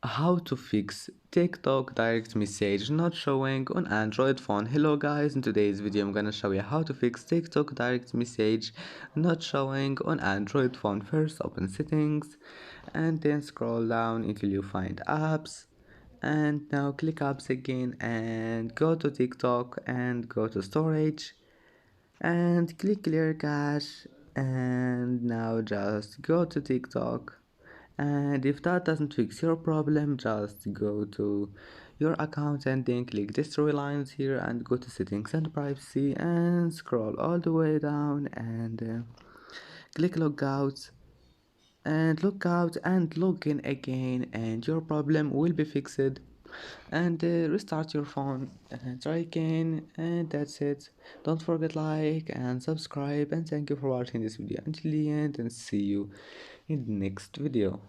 How to fix TikTok direct message not showing on Android phone. Hello guys, in today's video I'm gonna show you how to fix TikTok direct message not showing on Android phone. First open settings and then scroll down until you find apps, and now click apps again and go to TikTok and go to storage and click clear cache, and now just go to TikTok. And if that doesn't fix your problem, just go to your account and then click these three lines here and go to settings and privacy and scroll all the way down and click logout and look out and log in again, and your problem will be fixed. And restart your phone and try again, and that's it. Don't forget like and subscribe, and thank you for watching this video until the end, and see you in the next video.